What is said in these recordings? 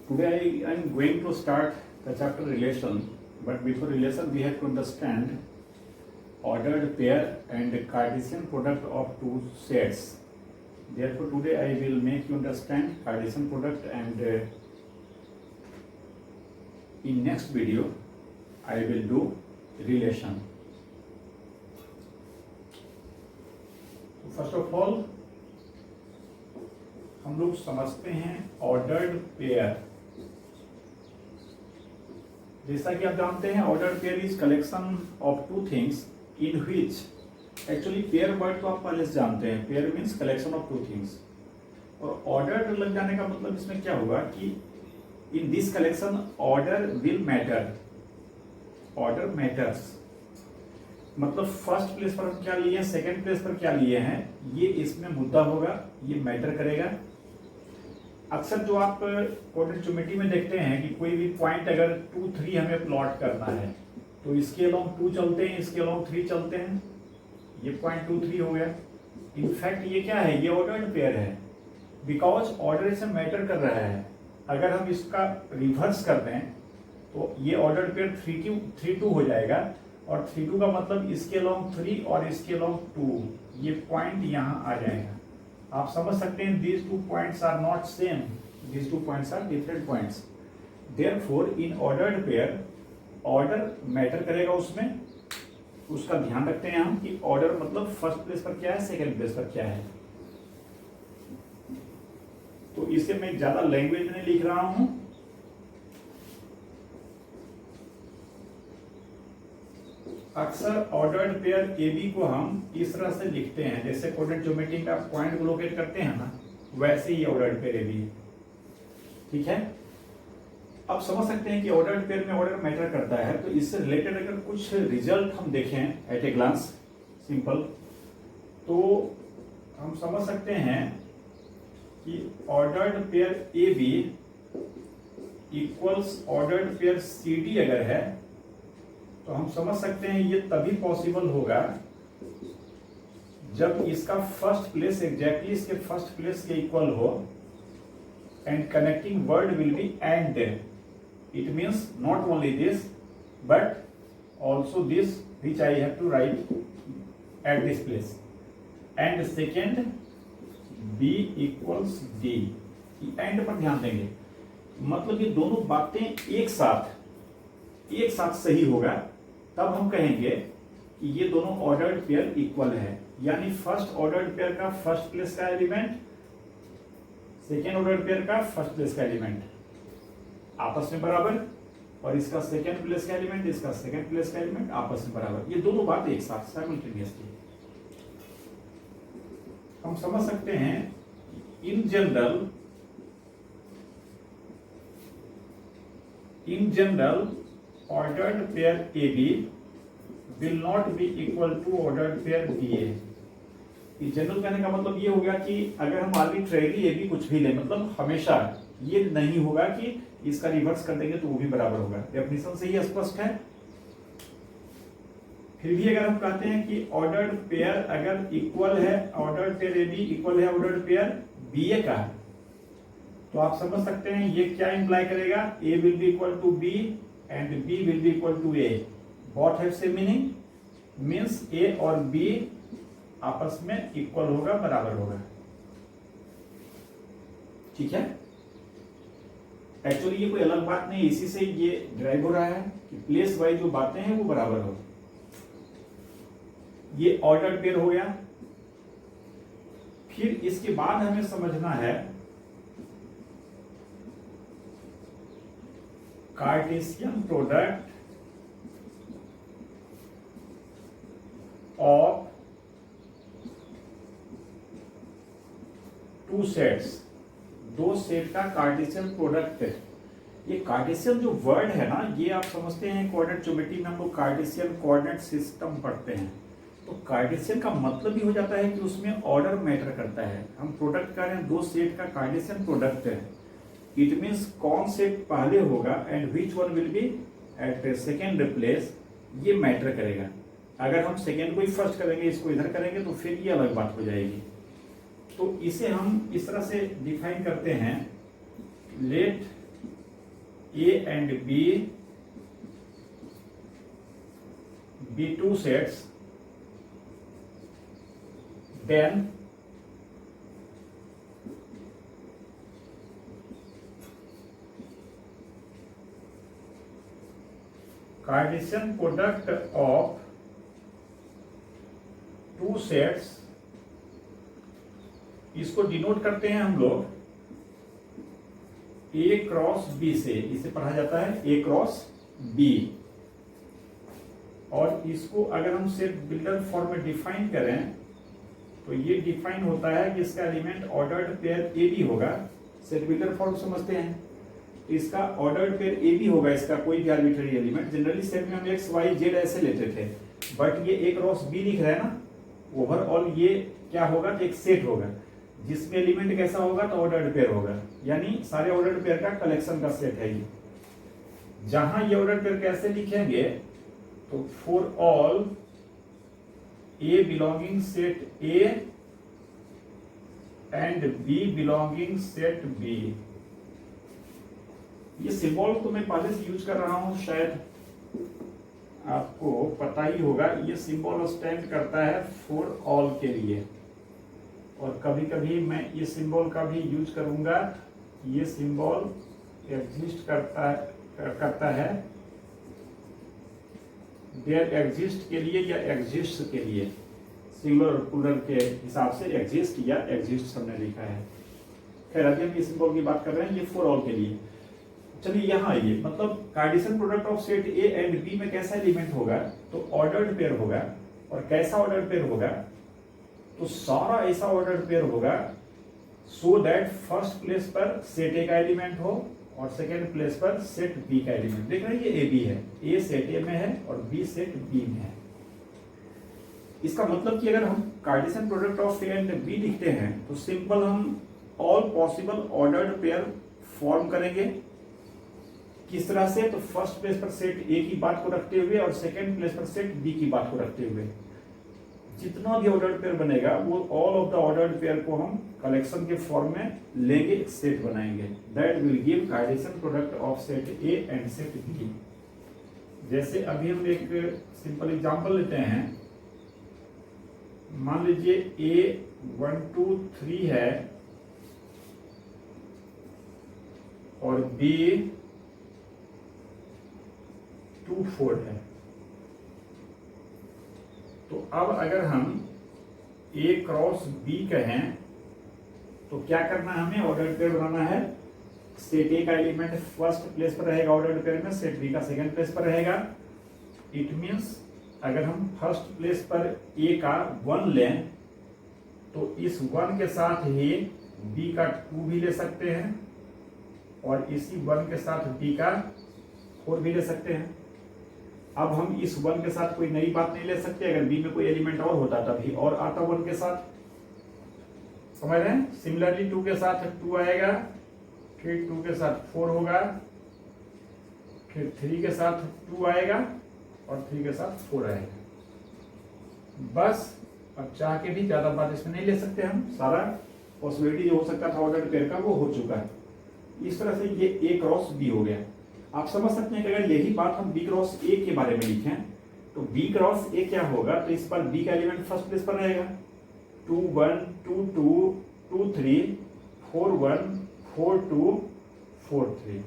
Today I am going to start the chapter relation, but before relation we have to understand ordered pair and Cartesian product of two sets. Therefore today I will make you understand Cartesian product, and in next video I will do relation. So first of all हम लोग समझते हैं ordered pair. जैसा कि आप जानते हैं ordered pair is collection of two things in which, actually pair word तो आप पहले से जानते हैं, pair means collection of two things, और ऑर्डर्ड लग जाने का मतलब इसमें क्या होगा कि in this collection order will matter, order matters. मतलब फर्स्ट प्लेस पर हम क्या लिए हैं, सेकंड प्लेस पर क्या लिए हैं, ये इसमें मुद्दा होगा, ये मैटर करेगा. अक्सर जो आप कोऑर्डिनेट ज्योमेट्री में देखते हैं कि कोई भी पॉइंट अगर 2, 3 हमें प्लॉट करना है तो इसके अलोंग 2 चलते हैं, इसके अलोंग 3 चलते हैं, ये पॉइंट 2, 3 हो गया. इनफैक्ट ये क्या है, ये ऑर्डर्ड पेयर है, बिकॉज ऑर्डर इसे मैटर कर रहा है. अगर हम इसका रिवर्स कर दें तो ये ऑर्डर्ड पेयर 3, 2 हो जाएगा, और 3, 2 का मतलब इसके अलोंग 3 और इसके अलोंग 2, ये पॉइंट यहाँ आ जाएगा. आप समझ सकते हैं these two points are not same, these two points are different points. Therefore in ordered pair order matter करेगा उसमें, उसका ध्यान रखते हैं हम कि ऑर्डर मतलब फर्स्ट प्लेस पर क्या है, सेकंड प्लेस पर क्या है. तो इसे मैं ज्यादा लैंग्वेज में लिख रहा हूं. अक्सर ऑर्डर्ड पेयर ए बी को हम इस तरह से लिखते हैं, जैसे कोऑर्डिनेट ज्योमेट्री का पॉइंट को लोकेट करते हैं ना, वैसे ही ऑर्डर्ड पेयर ए बी है. ठीक है, अब समझ सकते हैं कि ऑर्डर्ड पेयर में ऑर्डर मैटर करता है. तो इससे रिलेटेड अगर कुछ रिजल्ट हम देखें एट ए ग्लांस सिंपल, तो हम समझ सकते हैं कि ordered pair A B equals ordered pair C D अगर है, तो हम समझ सकते हैं ये तभी पॉसिबल होगा जब इसका फर्स्ट प्लेस एग्जैक्टली इसके फर्स्ट प्लेस के इक्वल हो, and connecting word will be and. It means not only this but also this which I have to write at this place. And second B equals D, and पर ध्यान देंगे, मतलब ये दोनों बातें एक साथ सही होगा, तब हम कहेंगे कि ये दोनों ऑर्डर्ड पेयर इक्वल है. यानी फर्स्ट ऑर्डर्ड पेयर का फर्स्ट प्लेस का एलिमेंट, सेकेंड ऑर्डर्ड पेयर का फर्स्ट प्लेस का एलिमेंट आपस में बराबर, और इसका सेकेंड प्लेस का एलिमेंट, इसका सेकेंड प्लेस का एलिमेंट आपस में बराबर. ये दोनों बात एक साथ साइमल्टेनियसली हम समझ सकते हैं. In general ordered pair AB will not be equal to ordered pair BA. General कहने का मतलब ये होगा कि अगर हम आर्बिट्रेरी ए बी कुछ भी लें, मतलब हमेशा ये नहीं होगा कि इसका रिवर्स कर देंगे तो वो भी बराबर होगा. डेफिनेशन से ही स्पष्ट है. फिर भी अगर हम कहते हैं कि ऑर्डर्ड पेयर अगर इक्वल है, ordered pair A B equal है ऑर्डर्ड पेयर बी ए का, तो आप समझ सकते हैं ये क्या इंप्लाई करेगा, A will be equal to B and B will be equal to A. Both have same meaning, means A और B आपस में इक्वल होगा, बराबर होगा. ठीक है, एक्चुअली ये कोई अलग बात नहीं, इसी से ये ड्राइव हो रहा है कि प्लेस वाइज जो बातें हैं वो बराबर हो. ये ऑर्डर्ड पेयर हो गया. फिर इसके बाद हमें समझना है Cartesian product of two sets, दो सेट का कार्टेशियन प्रोडक्ट. ये कार्टेशियन जो वर्ड है ना, ये आप समझते हैं कोऑर्डिनेट ज्योमेट्री में हम लोग कार्टेशियन कोऑर्डिनेट सिस्टम पढ़ते हैं. तो कार्टेशियन का मतलब ही हो जाता है कि उसमें ऑर्डर मैटर करता है. हम प्रोडक्ट कर रहे हैं दो सेट का कार्टेशियन प्रोडक्ट है. इट मीन्स कौन सेट पहले होगा and which one will be at second place, ये मैटर करेगा. अगर हम सेकेंड को ही फर्स्ट करेंगे, इसको इधर करेंगे, तो फिर ये अलग बात हो जाएगी. तो इसे हम इस तरह से डिफाइन करते हैं, late A and B be two sets, then Cartesian product of two sets, इसको डिनोट करते हैं हम लोग ए क्रॉस बी से, इसे पढ़ा जाता है ए क्रॉस बी। और इसको अगर हम सेट बिल्डर फॉर्म में डिफाइन करें तो ये डिफाइन होता है कि इसका element ordered pair A B होगा। सेट बिल्डर फॉर्म समझते हैं तो इसका ऑर्डर्ड पेयर ए बी होगा, इसका कोई भी आर्बिट्ररी एलिमेंट। जनरली सेट में हम एक्स वाई जेड ऐसे लेते थे, बट ये ए क्रॉस बी दिख रहा है ना, ओवरऑल ये क्या होगा, एक सेट होगा जिसमें एलिमेंट कैसा होगा तो ऑर्डर्ड पेयर होगा, यानी सारे ऑर्डर्ड पेयर का कलेक्शन का सेट है ये। जहां ये ऑर्डर्ड पेयर कैसे लिखेंगे तो for all A belonging set A and B belonging set B. ये सिंबल तो मैं पहले से यूज कर रहा हूं, शायद आपको पता ही होगा। ये सिंबल स्टैंड करता है फॉर ऑल के लिए, और कभी कभी मैं ये सिंबल का भी यूज करूंगा। ये सिंबल एग्जिस्ट करता है देयर एग्जिस्ट के लिए या एग्जिस्ट के लिए, सिंगुलर और प्लूरल के हिसाब से एग्जिस्ट या एग्जिस्ट हमने लिखा है। खैर अभी हम ये सिंबल की बात कर रहे हैं, ये फॉर ऑल के लिए। चलिए यहाँ आइए, मतलब cartesian product of set A and B में कैसा एलिमेंट होगा तो ऑर्डर्ड पेयर होगा। और कैसा ऑर्डर्ड पेयर होगा तो सारा ऐसा ऑर्डर्ड पेयर होगा सो दैट फर्स्ट प्लेस पर सेट ए का एलिमेंट हो और सेकेंड प्लेस पर सेट बी का एलिमेंट। देख रहे हैं ये ए बी है, ए सेट ए में है और बी सेट बी में है। इसका मतलब कि अगर हम cartesian product of A and B लिखते हैं तो सिंपल हम all possible ordered pair form करेंगे। किस तरह से, तो फर्स्ट प्लेस पर सेट ए की बात को रखते हुए और सेकेंड प्लेस पर सेट बी की बात को रखते हुए जितना भी ऑर्डर्ड पेयर बनेगा वो all of the ordered pair को हम कलेक्शन के फॉर्म में लेंगे, सेट बनाएंगे। That will give cartesian product of set A and set B. जैसे अभी हम एक सिंपल एग्जांपल लेते हैं। मान लीजिए ए 1 2 3 है और बी 2 4 है। तो अब अगर हम ए क्रॉस बी कहें तो क्या करना है, हमें ऑर्डर्ड पेयर बनाना है। सेट ए का एलिमेंट फर्स्ट प्लेस पर रहेगा ऑर्डर्ड पेयर में, सेट बी का सेकंड प्लेस पर रहेगा। इट मींस अगर हम फर्स्ट प्लेस पर ए का 1 लें तो इस 1 के साथ ही बी का 2 भी ले सकते हैं और इसी 1 के साथ बी का 4 भी ले सकते हैं। अब हम इस 1 के साथ कोई नई बात नहीं ले सकते, अगर बी में कोई एलिमेंट और होता तभी और आता 1 के साथ, समझ रहे हैं। सिमिलरली 2 के साथ 2 आएगा, फिर 2 के साथ 4 होगा, फिर 3 के साथ 2 आएगा और 3 के साथ 4 आएगा। बस अब चाह के भी ज्यादा बात इसमें नहीं ले सकते हम, सारा पॉसिबिलिटी जो हो सकता था ऑर्डर्ड पेयर का वो हो चुका है। इस तरह से ये ए क्रॉस बी हो गया। आप समझ सकते हैं कि अगर यही बात हम बी क्रॉस ए के बारे में लिखें तो बी क्रॉस ए क्या होगा, तो इस पर बी का एलिमेंट फर्स्ट प्लेस पर रहेगा। 2 1 2 2 2 3 4 1 4 2 4 3।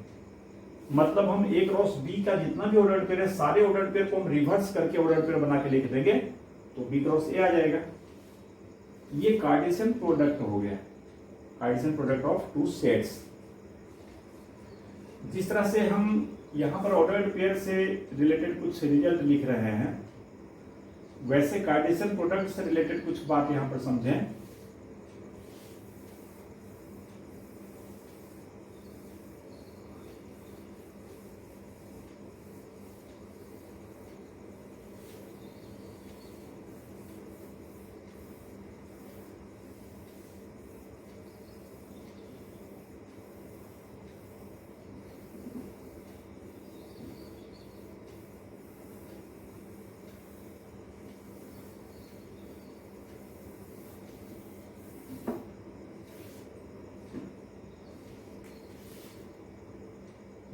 मतलब हम ए क्रॉस बी का जितना भी ऑर्डर्ड पेयर है सारे ऑर्डर्ड पेयर को हम रिवर्स करके ऑर्डर्ड पेयर बना के लिख देंगे तो बी क्रॉस ए आ जाएगा। ये कार्टेशियन प्रोडक्ट हो गया, Cartesian product of two sets. जिस तरह से हम यहां पर ऑर्डर्ड पेयर से रिलेटेड कुछ रिजल्ट लिख रहे हैं वैसे कार्टेशियन प्रोडक्ट से रिलेटेड कुछ बात यहां पर समझें।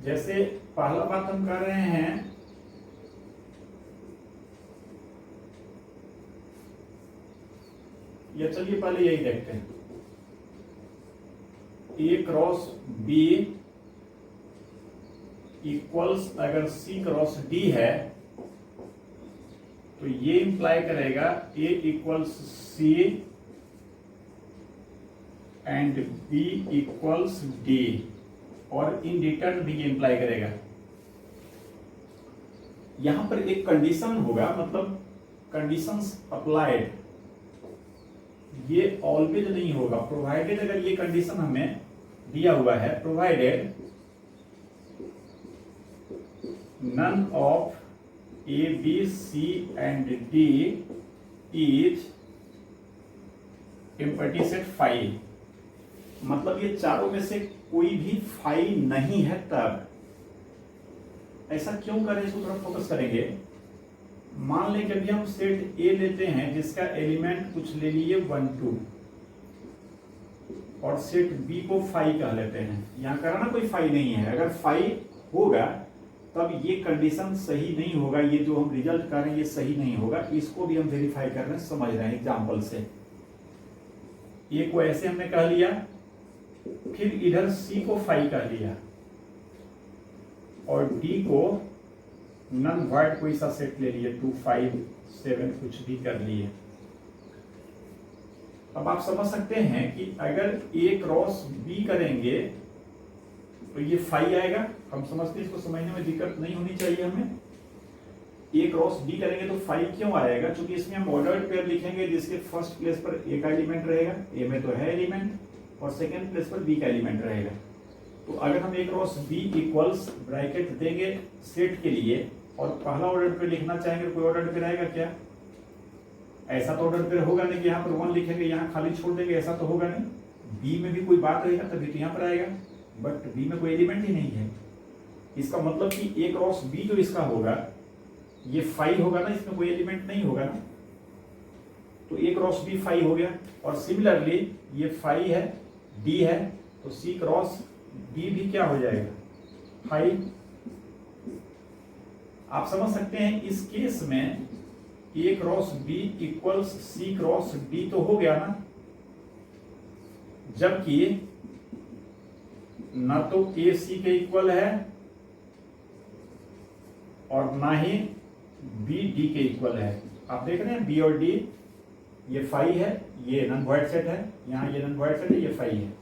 जैसे पहला बात हम कर रहे हैं, या चलिए पहले यही देखते हैं, ए क्रॉस बी इक्वल्स अगर सी क्रॉस डी है तो ये इंप्लाई करेगा A equals C and B equals D, और इन रिटर्न भी ये इंप्लाई करेगा। यहां पर एक कंडीशन होगा, मतलब कंडीशंस अप्लाइड, ये ऑलवेज नहीं होगा। प्रोवाइडेड अगर ये कंडीशन हमें दिया हुआ है, provided none of A B C and D is empty set phi, मतलब ये चारों में से कोई भी फाई नहीं है, तब ऐसा क्यों करें इसको थोड़ा फोकस करेंगे। मान लें कि अभी हम सेट ए लेते हैं जिसका एलिमेंट कुछ ले लिए 1 2, और सेट बी को फाई कह लेते हैं। यहां कराना कोई फाई नहीं है, अगर फाई होगा तब ये कंडीशन सही नहीं होगा, ये जो हम रिजल्ट कर रहे हैं ये सही नहीं होगा। इसको भी हम वेरीफाई कर रहे हैं, समझ रहे हैं एग्जाम्पल से। ए को ऐसे हमने कह लिया, फिर इधर सी को फाई कह लिया, और डी को नन वाइड कोई सा सेट ले लिए 2 5 7 कुछ भी कर लिए। अब आप समझ सकते हैं कि अगर ए क्रॉस बी करेंगे तो ये फाई आएगा। हम समझते हैं, इसको समझने में दिक्कत नहीं होनी चाहिए हमें। ए क्रॉस बी करेंगे तो फाई क्यों आएगा? क्योंकि इसमें हम ऑर्डर्ड पेयर लिखेंगे जिसके फर्स्ट प्लेस पर ए का एलिमेंट रहेगा, ए में तो है एलिमेंट, और सेकेंड प्लेस पर बी का एलिमेंट रहेगा। तो अगर हम ए क्रॉस बी इक्वल्स ब्रैकेट देंगे सेट के लिए और पहला ऑर्डर पेयर लिखना चाहेंगे, कोई ऑर्डर पेयर आएगा क्या? ऐसा तो ऑर्डर पेयर होगा नहीं कि यहाँ पर 1 लिखेंगे यहाँ खाली छोड़ देंगे, ऐसा तो होगा नहीं। बी में भी कोई बात रहेगा तभी तो यहाँ पर आएगा, बट बी में कोई एलिमेंट ही नहीं है। इसका मतलब कि ए क्रॉस बी जो इसका होगा ये फाई होगा ना, इसमें कोई एलिमेंट नहीं होगा ना, तो ए क्रॉस बी फाई हो गया। और सिमिलरली ये फाई है, डी है, तो सी क्रॉस डी भी क्या हो जाएगा? फाई। आप समझ सकते हैं इस केस में ए क्रॉस बी इक्वल्स सी क्रॉस डी तो हो गया ना, जबकि ना तो ए सी के इक्वल है और ना ही बी डी के इक्वल है। आप देख रहे हैं बी और डी, ये फाई है, ये नॉन वॉइड सेट है, यहां ये नॉन वॉइड सेट है, ये फाई है।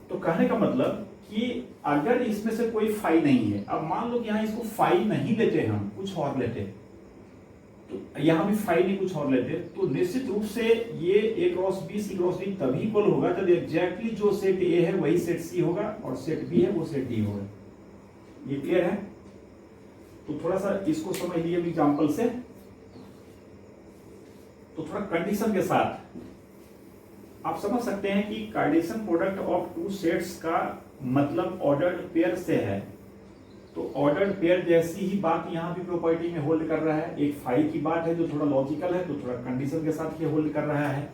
तो कहने का मतलब कि अगर इसमें से कोई फाई नहीं है, अब मान लो कि यहां इसको फाई नहीं लेते, हम कुछ और लेते, तो यहां भी फाई नहीं कुछ और लेते, तो निश्चित रूप से ये A cross B C cross D तभी इक्वल होगा जब एग्जैक्टली जो सेट ए है वही सेट सी होगा और सेट बी है वो सेट डी होगा। ये क्लियर है? तो थोड़ा सा इसको समझ लिए एग्जांपल से। तो थोड़ा कंडीशन के साथ आप समझ सकते हैं कि Cartesian product of two sets का मतलब ऑर्डर्ड पेयर से है। तो ऑर्डर्ड पेयर जैसी ही बात यहां भी प्रॉपर्टी में होल्ड कर रहा है। एक फाई की बात है जो थोड़ा लॉजिकल है, तो थोड़ा कंडीशन के साथ ये होल्ड कर रहा है।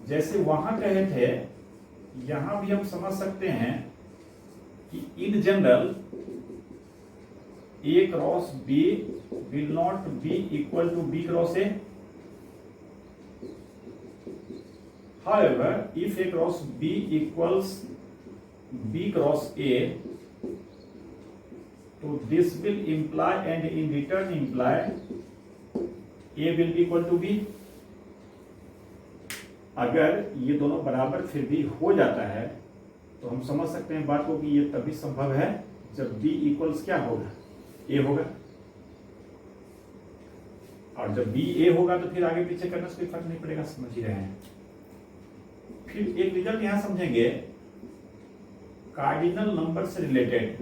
जैसे वहां कहे थे, यहां भी हम समझ सकते हैं कि in general A cross B will not be equal to B cross A. However, if A cross B equals B cross A, so this will imply and in return imply A will be equal to B. अगर ये दोनों बराबर फिर भी हो जाता है तो हम समझ सकते हैं बात को कि ये तभी संभव है जब B इक्वल्स क्या होगा? ए होगा। और जब बी ए होगा तो फिर आगे पीछे करने से कोई फर्क नहीं पड़ेगा, समझ ही रहे हैं। फिर एक रिजल्ट यहां समझेंगे, कार्डिनल नंबर से related.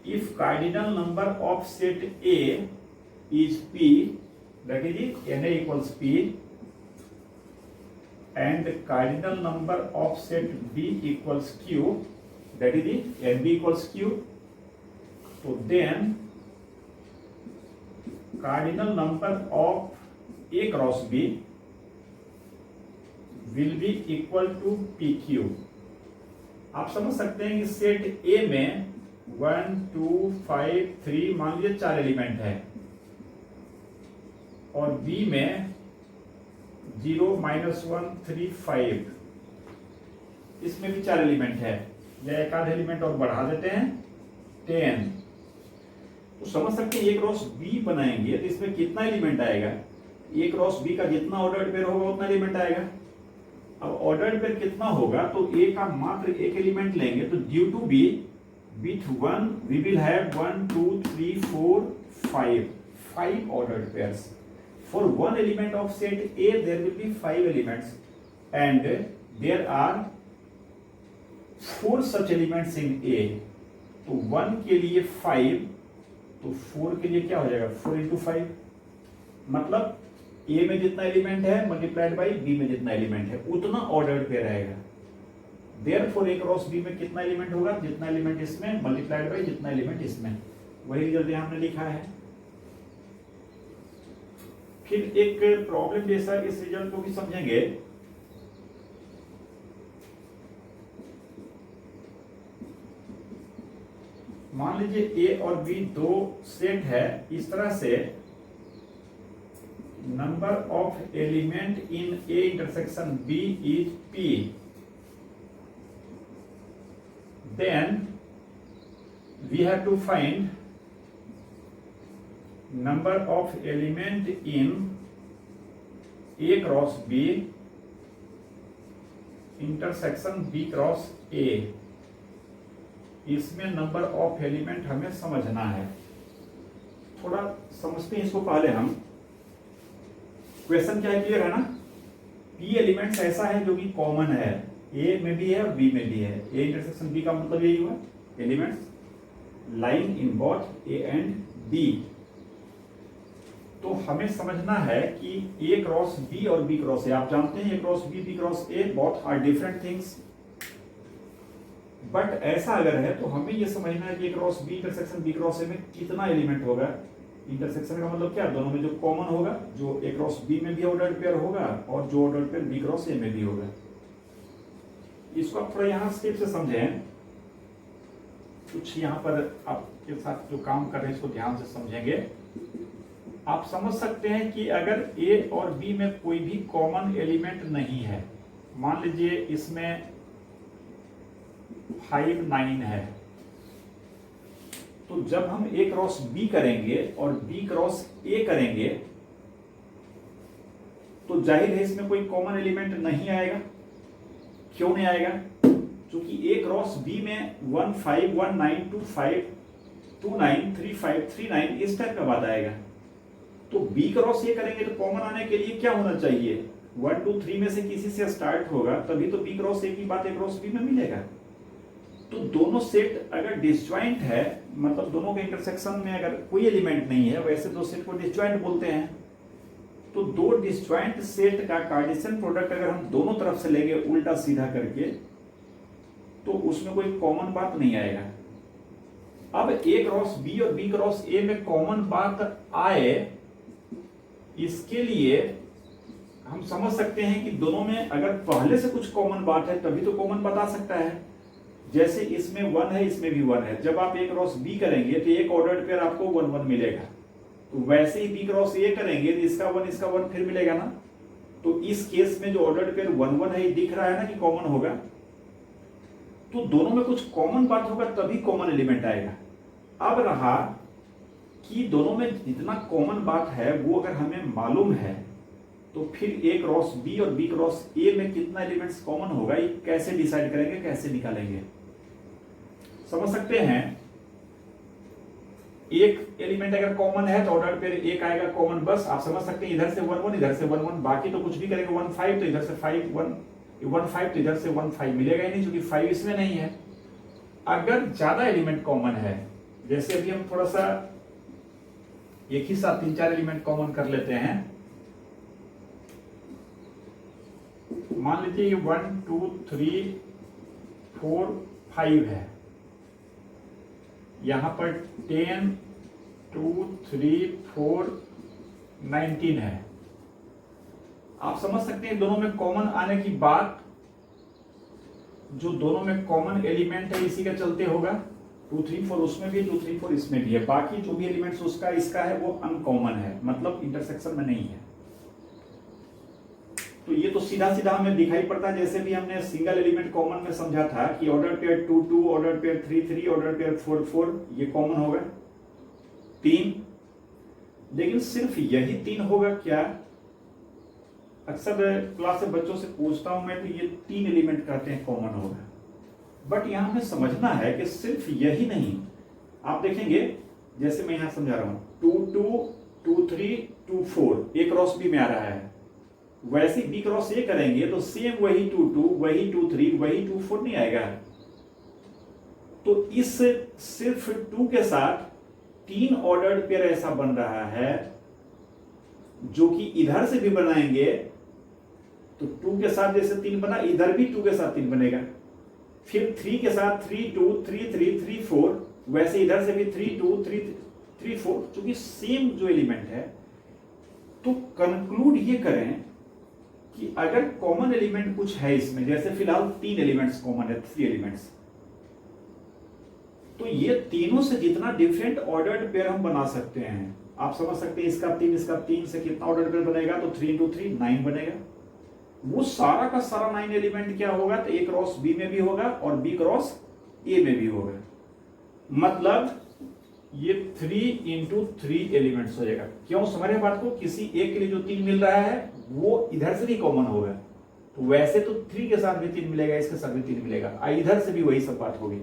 If cardinal number of set A is P, that is N A equals P, and cardinal number of set B equals Q, that is N B equals Q, तो then cardinal number of A cross B will be equal to PQ। आप समझ सकते हैं कि set ए में 1 2 5 3 मान लीजिए 4 element है, और बी में 0 -1 3 5, इसमें भी 4 एलिमेंट है, या एक आध एलिमेंट और बढ़ा देते हैं 10। तो समझ सकते हैं ए क्रॉस बी बनाएंगे तो इसमें कितना एलिमेंट आएगा, ए क्रॉस बी का जितना ऑर्डर्ड पेयर होगा उतना एलिमेंट आएगा। अब ऑर्डर्ड पेयर कितना होगा, तो ए का मात्र एक एलिमेंट लेंगे, तो due to B with 1 we will have 1 2 3 4 5 ordered pairs. For one element of set A there will be 5 elements and there are 4 such elements in A. तो 1 के लिए 5, तो 4 के लिए क्या हो जाएगा 4 into 5, मतलब A में जितना एलिमेंट है मल्टीप्लाइड बाई B में जितना एलिमेंट है उतना ऑर्डर्ड पेयर आएगा। देयरफॉर A क्रॉस B में कितना एलिमेंट होगा, जितना एलिमेंट इसमें मल्टीप्लाइड बाई जितना एलिमेंट इसमें, वही रिजल्ट यहाँ हमने लिखा है। फिर एक प्रॉब्लम जैसा इस रिजल्ट को भी समझेंगे। मान लीजिए ए और बी दो सेट है, इस तरह से number of element in A intersection B is P, then we have to find number of element in A cross B intersection B cross A। इसमें नंबर ऑफ एलिमेंट हमें समझना है, थोड़ा समझते हैं इसको पहले हम। क्वेश्चन क्या है, क्लियर है ना। P एलिमेंट्स ऐसा है जो कि कॉमन है, A में भी है और B में भी है। A इंटरसेक्शन B का मतलब यही हुआ, elements lying in both A and B। तो हमें समझना है कि A क्रॉस B और B क्रॉस A, आप जानते हैं A cross B B cross A both are different things, but ऐसा अगर है तो हमें यह समझना है कि A cross B intersection B cross A में कितना एलिमेंट होगा। इंटरसेक्शन का मतलब क्या, दोनों में जो कॉमन होगा, जो A क्रॉस B में भी ऑर्डर्ड पेयर होगा और जो ordered pair B cross A में भी होगा। इसको आप थोड़ा यहाँ स्टेप से समझें, कुछ यहाँ पर आपके साथ जो काम कर रहे हैं इसको ध्यान से समझेंगे। आप समझ सकते हैं कि अगर A और B में कोई भी कॉमन एलिमेंट नहीं है, मान लीजिए इसमें 5 9 है, तो जब हम A क्रॉस B करेंगे और B क्रॉस A करेंगे तो जाहिर है इसमें कोई कॉमन एलिमेंट नहीं आएगा। क्यों नहीं आएगा, क्योंकि A क्रॉस B में 1 5 1 9 2 5 2 9 3 5 3 9 इस टाइप का बात आएगा। तो B क्रॉस A करेंगे तो कॉमन आने के लिए क्या होना चाहिए, 1 2 3 में से किसी से स्टार्ट होगा, तभी तो B क्रॉस A की बात A क्रॉस B में मिलेगा। तो दोनों सेट अगर डिसजॉइंट है, मतलब दोनों के इंटरसेक्शन में अगर कोई एलिमेंट नहीं है, वैसे दो सेट को डिसजॉइंट बोलते हैं। तो दो डिसजॉइंट सेट का कार्टेशियन प्रोडक्ट अगर हम दोनों तरफ से लेंगे उल्टा सीधा करके, तो उसमें कोई कॉमन बात नहीं आएगा। अब A क्रॉस B और B क्रॉस A में कॉमन बात आए, इसके लिए हम समझ सकते हैं कि दोनों में अगर पहले से कुछ कॉमन बात है तभी तो कॉमन बता सकता है। जैसे इसमें 1 है, इसमें भी 1 है, जब आप A क्रॉस B करेंगे तो एक ऑर्डर्ड पेयर आपको 1 1 मिलेगा। तो वैसे ही B क्रॉस A करेंगे तो इसका 1 फिर मिलेगा ना। तो इस केस में जो ऑर्डर्ड पेयर 1 1 है, दिख रहा है ना कि कॉमन होगा। तो दोनों में कुछ कॉमन बात होगा तभी कॉमन एलिमेंट आएगा। अब रहा कि दोनों में जितना कॉमन बात है वो अगर हमें मालूम है तो फिर A क्रॉस B और B क्रॉस A में कितना एलिमेंट्स कॉमन होगा, ये कैसे डिसाइड करेंगे, कैसे निकालेंगे। समझ सकते हैं, एक एलिमेंट अगर कॉमन है तो ऑर्डर पेयर एक आएगा कॉमन, बस आप समझ सकते हैं। इधर से 1 1 इधर से 1 1, बाकी तो कुछ भी करेंगे 1 5, तो इधर से 5 1 5 तो इधर से 1 5 मिलेगा ही नहीं, क्योंकि 5 इसमें नहीं है। अगर ज्यादा एलिमेंट कॉमन है, जैसे अभी हम थोड़ा सा एक ही साथ 3 4 एलिमेंट कॉमन कर लेते हैं। मान लीजिए ये 1 2 3 4 5 है, यहां पर 10 2 3 4 19 है। आप समझ सकते हैं दोनों में कॉमन आने की बात जो दोनों में कॉमन एलिमेंट है इसी का चलते होगा। 2 3 4 उसमें भी है, 2 3 4 इसमें भी है। बाकी जो भी एलिमेंट्स उसका इसका है वो अनकॉमन है, मतलब इंटरसेक्शन में नहीं है। तो ये तो सीधा सीधा हमें दिखाई पड़ता है, जैसे भी हमने सिंगल एलिमेंट कॉमन में समझा था कि order pair 2 2, order pair 3 3, order pair 4 4, ये कॉमन होगा 3। लेकिन सिर्फ यही 3 होगा क्या? अक्सर क्लास से बच्चों से पूछता हूं मैं, तो ये 3 एलिमेंट कहते हैं कॉमन होगा। बट यहां हमें समझना है कि सिर्फ यही नहीं। आप देखेंगे जैसे मैं यहां समझा रहा हूं 2 2 2 3 2 4, ए क्रॉस बी में आ रहा है। वैसे बी क्रॉस ए करेंगे तो सेम वही 2 2, वही 2 3, वही 2 4 नहीं आएगा। तो इस सिर्फ 2 के साथ 3 ऑर्डर्ड पेयर ऐसा बन रहा है, जो कि इधर से भी बनाएंगे तो 2 के साथ जैसे 3 बना, इधर भी 2 के साथ 3 बनेगा। फिर 3 के साथ 3 2 3 3 3 4, वैसे इधर से भी 3 2 3 3 4, चूंकि सेम जो एलिमेंट है। तो कंक्लूड ये करें कि अगर कॉमन एलिमेंट कुछ है इसमें, जैसे फिलहाल 3 एलिमेंट्स कॉमन है, 3 एलिमेंट्स, तो ये तीनों से जितना डिफरेंट ऑर्डर्ड पेयर हम बना सकते हैं। आप समझ सकते हैं इसका 3 इसका 3 से कितना ऑर्डर्ड पेयर बनेगा, तो 3 into 3 9 बनेगा। वो सारा का सारा 9 एलिमेंट क्या होगा, तो ए क्रॉस बी में भी होगा और बी क्रॉस ए में भी होगा। मतलब ये 3 into 3 एलिमेंट्स हो जाएगा। क्यों समझ रहे बात को? किसी एक के लिए जो 3 मिल रहा है वो इधर से भी कॉमन होगा, तो वैसे तो 3 के साथ भी 3 मिलेगा, इसके साथ भी 3 मिलेगा, इधर से भी वही सब बात होगी।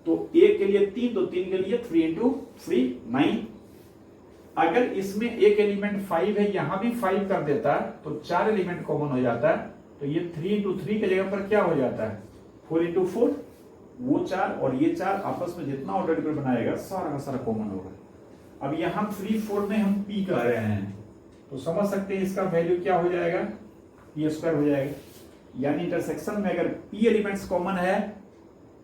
तो एक के लिए 3, तो 3 के लिए 3 into 3 9। अगर इसमें एक एलिमेंट 5 है, यहां भी 5 कर देता तो 4 एलिमेंट कॉमन हो जाता है। तो ये 3 into 3 की जगह पर क्या हो जाता है, 4 into 4, वो 4 और ये 4 आपस में जितना ऑर्डर पेयर बनाएगा सारा का सारा कॉमन होगा। अब यहां 3 4 में हम p कह रहे हैं, तो समझ सकते हैं इसका वैल्यू क्या हो जाएगा, p स्क्वायर हो जाएगा। यानी इंटरसेक्शन में अगर p एलिमेंट्स कॉमन है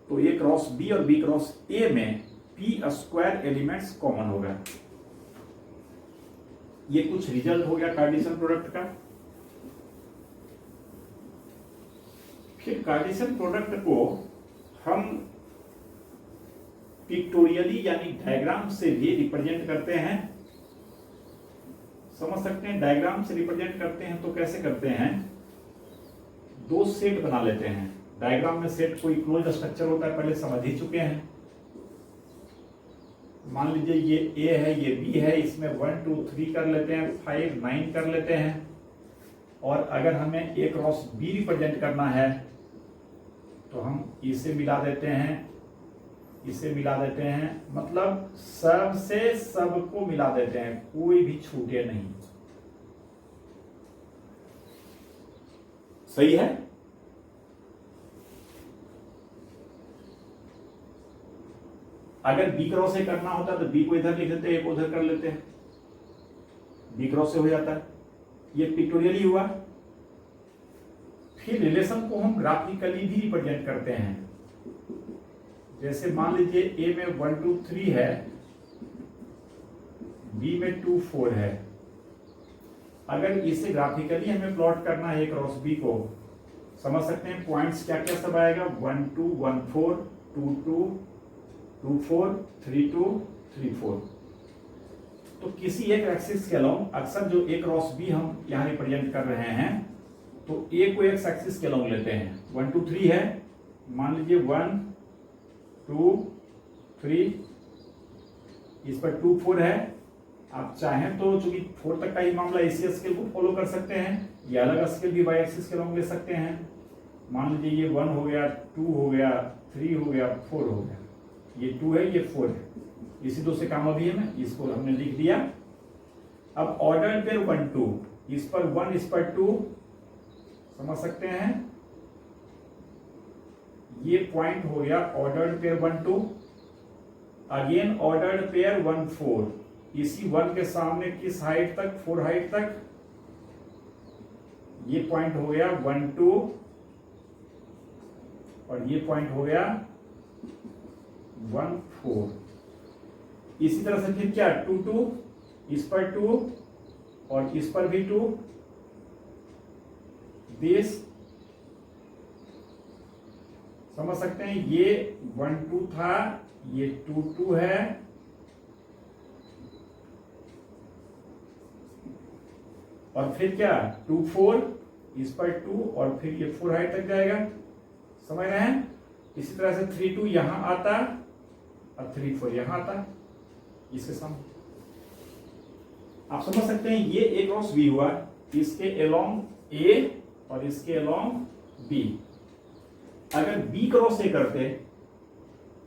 तो a क्रॉस b और b क्रॉस a में p स्क्वायर एलिमेंट्स कॉमन होगा। ये कुछ रिजल्ट हो गया कार्टेशियन प्रोडक्ट का। फिर कार्टेशियन प्रोडक्ट को हम पिक्टोरियली यानी डायग्राम से भी रिप्रेजेंट करते हैं। समझ सकते हैं डायग्राम से रिप्रेजेंट करते हैं तो कैसे करते हैं, 2 सेट बना लेते हैं। डायग्राम में सेट कोई क्लोज स्ट्रक्चर होता है, पहले समझ ही चुके हैं। मान लीजिए ये ए है, ये बी है, इसमें 1 2 3 कर लेते हैं, 5 9 कर लेते हैं। और अगर हमें ए क्रॉस बी रिप्रेजेंट करना है तो हम इसे मिला देते हैं, इसे मिला देते हैं, मतलब सब से सबको मिला देते हैं, कोई भी छूटे नहीं। सही है? अगर बी क्रॉस से करना होता तो बी को इधर लिख देते, ए को उधर कर लेते हैं, बी क्रॉस से हो जाता है। ये पिक्टोरियली हुआ। फिर रिलेशन को हम ग्राफिकली भी रिप्रेजेंट करते हैं। जैसे मान लीजिए ए में 1 2 3 है, बी में 2 4 है। अगर इसे ग्राफिकली हमें प्लॉट करना है ए क्रॉस बी को, समझ सकते हैं पॉइंट्स क्या क्या सब आएगा, 1 2 1 4 2 2 2 4 3 2 3 4। तो किसी एक एक्सिस के अलोंग, अक्सर जो ए क्रॉस बी हम यहां रिप्रेजेंट कर रहे हैं, तो ए को एक एक्सिस के अलोंग लेते हैं। 1 2 3 है, मान लीजिए 1 2 3, इस पर 2 4 है। आप चाहें तो चूंकि 4 तक का ही मामला इसी स्केल को फॉलो कर सकते हैं, या अलग स्केल भी वाई एक्सिस के अलोंग ले सकते हैं। मान लीजिए ये 1 हो गया, 2 हो गया, 3 हो गया, 4 हो गया। ये 2 है, ये 4 है, इसी 2 से काम अभी है ना, इसको हमने लिख दिया। अब ऑर्डर पेयर 1 2, इस पर 1 इस पर 2, समझ सकते हैं। ये पॉइंट हो गया ordered pair 1 2। Again ordered pair 1 4, इसी 1 के सामने किस हाइट तक, 4 हाइट तक। ये पॉइंट हो गया 1 2 और ये पॉइंट हो गया 1 4। इसी तरह से फिर क्या 2 2, इस पर 2 और इस पर भी 2, दिस समझ सकते हैं, ये 1 2 था, ये 2 2 है, और फिर क्या 2 4, इस पर 2 और फिर ये 4 हाइट तक जाएगा, समझ रहे हैं। इसी तरह से 3 2 यहां आता और 3 4 यहां आता, इसके सामने आप समझ सकते हैं ये ए क्रॉस बी हुआ, इसके अलोंग ए और इसके अलोंग बी। अगर बी क्रॉस ए करते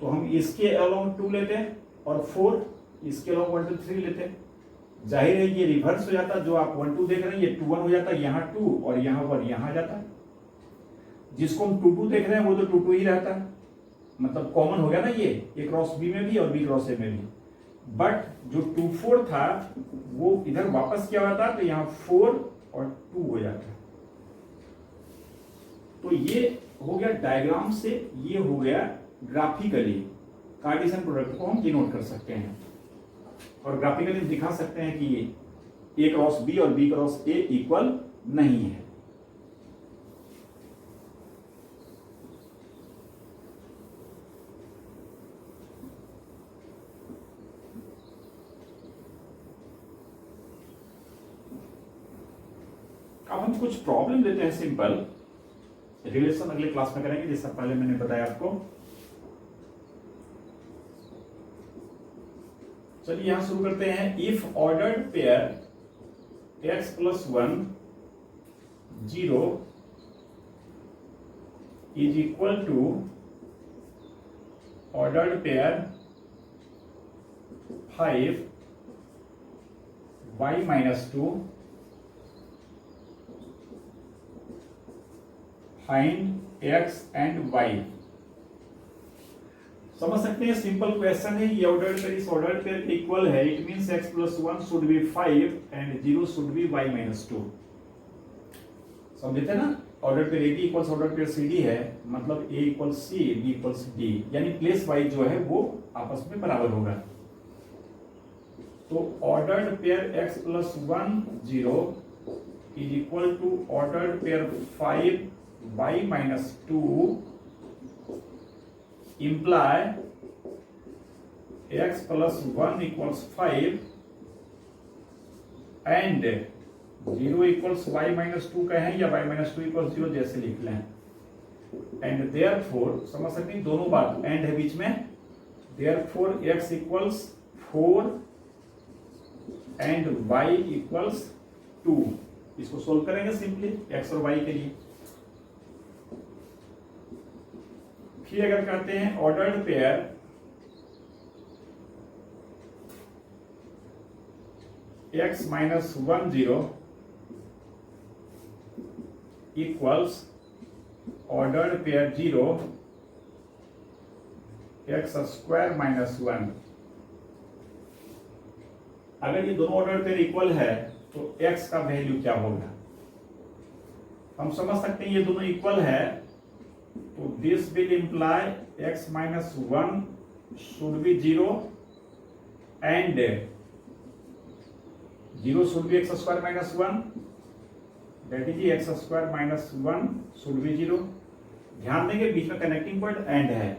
तो हम इसके अलोंग 2 लेते और 4 इसके अलोंग 1 2 3 लेते। जाहिर है ये रिवर्स हो जाता, जो आप 1 2 देख रहे हैं ये 2 1 हो जाता, यहाँ 2 और यहाँ 1 यहाँ आ जाता। जिसको हम 2 2 देख रहे हैं वो तो 2 2 ही रहता, मतलब कॉमन हो गया ना ये ए क्रॉस बी में भी और बी क्रॉस ए में भी। बट जो 2 4 था वो इधर वापस क्या होता, तो यहाँ 4 और 2 हो जाता। तो ये हो गया डायग्राम से, ये हो गया ग्राफिकली। कार्टेशियन प्रोडक्ट को हम डिनोट कर सकते हैं और ग्राफिकली दिखा सकते हैं कि ये ए क्रॉस बी और बी क्रॉस ए इक्वल नहीं है। अब हम कुछ प्रॉब्लम लेते हैं सिंपल, रिलेशन अगले क्लास में करेंगे, जैसा पहले मैंने बताया आपको। चलिए यहां शुरू करते हैं। If ordered pair x + 1 0 is equal to ordered pair 5 y - 2 find x and y। समझ सकते हैं सिंपल क्वेश्चन है। ये ऑर्डर्ड पेयर इस ऑर्डर्ड पेयर के इक्वल है, it means x + 1 should be 5 and 0 should be y - 2। समझे थे ना, ordered pair AB equals ordered pair CD है, मतलब A = C B = D, यानी प्लेस वाइज जो है वो आपस में बराबर होगा। तो ordered pair x + 1 0 is equal to ordered pair 5 y - 2 imply x + 1 = 5 and 0 = y - 2 कहें या y - 2 = 0 जैसे लिख लें। एंड देयरफॉर समझ सकते हैं दोनों बात एंड है बीच में, देयरफॉर x = 4 एंड y = 2। इसको सोल्व करेंगे सिंपली x और y के लिए। फिर अगर कहते हैं ordered pair x - 1 0 equals ordered pair 0 x² - 1। अगर ये दोनों ऑर्डर पेयर इक्वल है तो x का वैल्यू क्या होगा, हम समझ सकते हैं ये दोनों इक्वल है, तो this will imply x - 1 should B 0 and 0 should B x² - 1, that is x² - 1 should B 0। ध्यान देंगे बीच में कनेक्टिंग पॉइंट एंड है,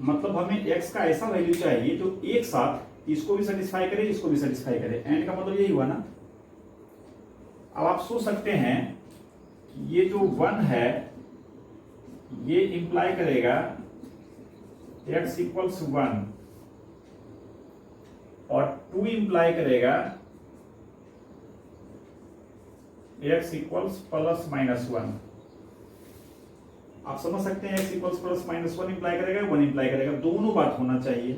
मतलब हमें x का ऐसा वैल्यू चाहिए जो एक साथ इसको भी सेटिस्फाई करे इसको भी सेटिस्फाई करे। एंड का मतलब यही हुआ ना। अब आप सोच सकते हैं कि ये जो 1 है ये इंप्लाई करेगा x = 1 और 2 इंप्लाई करेगा x = ±1। आप समझ सकते हैं x = ±1 इंप्लाई करेगा 1 इंप्लाई करेगा, दोनों बात होना चाहिए।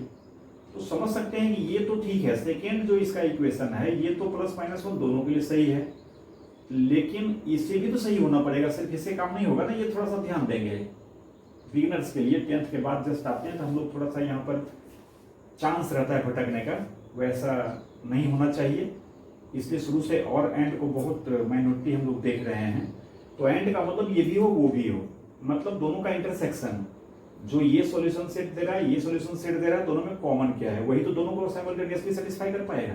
तो समझ सकते हैं कि ये तो ठीक है, सेकेंड जो इसका इक्वेशन है ये तो +-1 दोनों के लिए सही है, लेकिन इससे भी तो सही होना पड़ेगा, सिर्फ इससे काम नहीं होगा ना। ये थोड़ा सा ध्यान देंगे बिगिनर्स के लिए, 10th के बाद जस्ट आते हैं तो हम लोग थोड़ा सा यहाँ पर चांस रहता है भटकने का, वैसा नहीं होना चाहिए, इसलिए शुरू से और एंड को बहुत माइनॉरिटी हम लोग देख रहे हैं। तो एंड का मतलब ये भी हो वो भी हो, मतलब दोनों का इंटरसेक्शन, जो ये सॉल्यूशन सेट दे रहा है ये सॉल्यूशन सेट दे रहा है, दोनों में कॉमन क्या है, वही तो दोनों को साइमल्टेनियसली सेटिस्फाई कर पाएगा।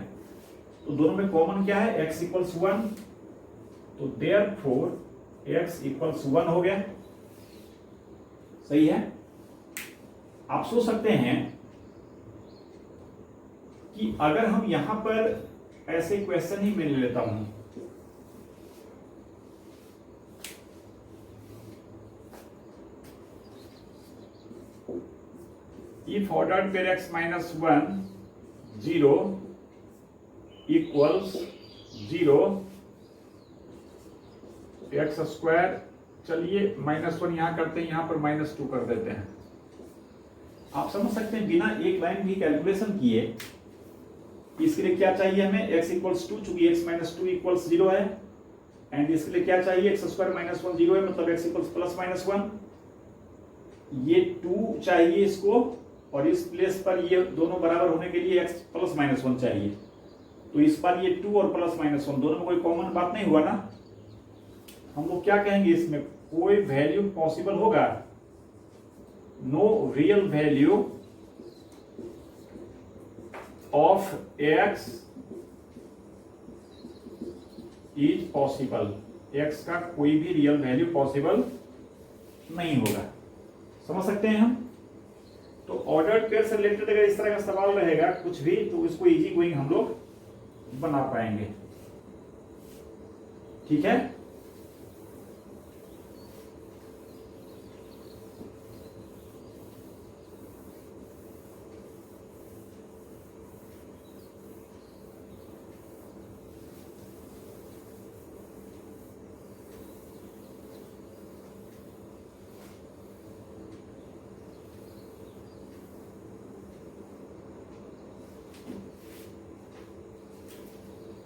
तो दोनों में कॉमन क्या है, x = 1, तो देयरफॉर x = 1 हो गया, सही है। आप सोच सकते हैं कि अगर हम यहां पर ऐसे क्वेश्चन ही मैं ले लेता हूं, if ordered pair x minus 1 0 equals 0 x square, चलिए -1 यहां करते हैं, यहां पर -2 कर देते हैं। आप समझ सकते हैं बिना एक लाइन भी कैलकुलेशन किए इसके लिए क्या चाहिए हमें, x इक्वल्स 2, चूंकि x माइनस 2 इक्वल्स 0 है, एंड इसके लिए क्या चाहिए, x स्क्वायर माइनस 1 0 है, मतलब x इक्वल्स प्लस माइनस 1, ये 2 चाहिए इसको, और इस प्लेस पर ये दोनों बराबर होने के लिए x प्लस माइनस 1 चाहिए। तो इस बार ये 2 और प्लस माइनस 1 दोनों में कोई कॉमन बात नहीं हुआ ना, हम लोग क्या कहेंगे, इसमें कोई वैल्यू पॉसिबल होगा, no real value of x is possible, x का कोई भी रियल वैल्यू पॉसिबल नहीं होगा। समझ सकते हैं हम। तो ऑर्डर्ड पेयर से रिलेटेड अगर इस तरह का सवाल रहेगा कुछ भी, तो इसको इजी गोइंग हम लोग बना पाएंगे। ठीक है,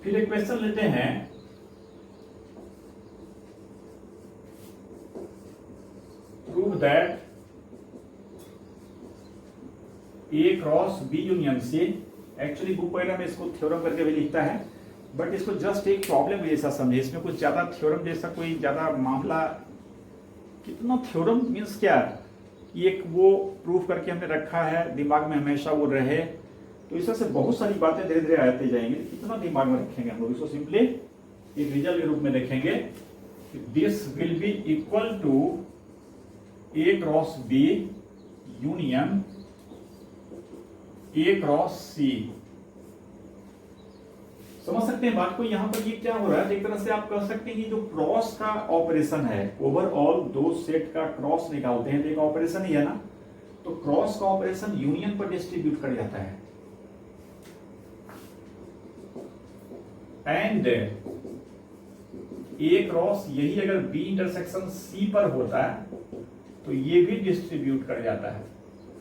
फिर एक क्वेश्चन लेते हैं, prove that A cross B union C. Actually book वगैरह में इसको थ्योरम करके भी लिखता है, बट इसको जस्ट एक प्रॉब्लम जैसा समझे, इसमें कुछ ज्यादा थ्योरम जैसा कोई ज्यादा मामला, कितना थ्योरम मीन्स क्या, एक वो प्रूफ करके हमने रखा है, दिमाग में हमेशा वो रहे, तो इस तरह से बहुत सारी बातें धीरे धीरे आती जाएंगी। कितना दिमाग में रखेंगे हम लोग इसको, सिंपली एक रिजल्ट के रूप में देखेंगे, this will be equal to A cross B union A cross C. समझ सकते हैं बात को, यहां पर ये क्या हो रहा है, एक तरह से आप कह सकते हैं कि जो क्रॉस का ऑपरेशन है, ओवरऑल दो सेट का क्रॉस निकालते हैं तो एक ऑपरेशन ही है ना, तो क्रॉस का ऑपरेशन यूनियन पर डिस्ट्रीब्यूट कर जाता है, एंड ए क्रॉस यही अगर बी इंटरसेक्शन सी पर होता है तो ये भी डिस्ट्रीब्यूट कर जाता है,